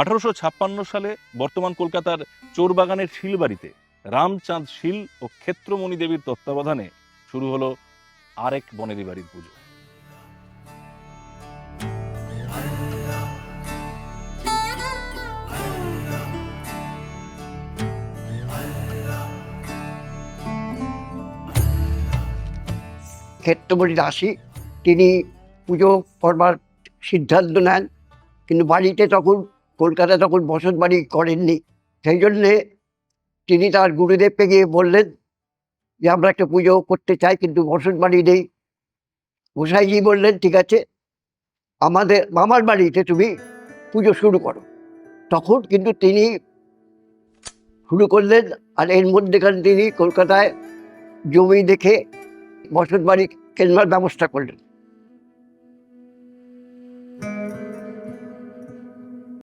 1856 সালে বর্তমান কলকাতার চোরবাগানের শিলবাড়িতে রামচাঁদ শীল ও ক্ষেত্রমণি দেবীর তত্ত্বাবধানে শুরু হলো আরেক বনেদি বাড়ির পুজো। ক্ষেত্রমণি দাসী তিনি পুজো করবার সিদ্ধান্ত নেন, কিন্তু বাড়িতে তখন কলকাতায় তখন বসত বাড়ি করেননি। সেই জন্যে তিনি তার গুরুদেবকে গিয়ে বললেন যে আমরা একটা পুজো করতে চাই, কিন্তু বসত বাড়ি নেই। গোসাইজি বললেন ঠিক আছে, আমাদের মামার বাড়িতে তুমি পুজো শুরু করো। তখন কিন্তু তিনি শুরু করলেন, আর এর মধ্যেখানে তিনি কলকাতায় জমি দেখে বসত বাড়ি কেনবার ব্যবস্থা করলেন।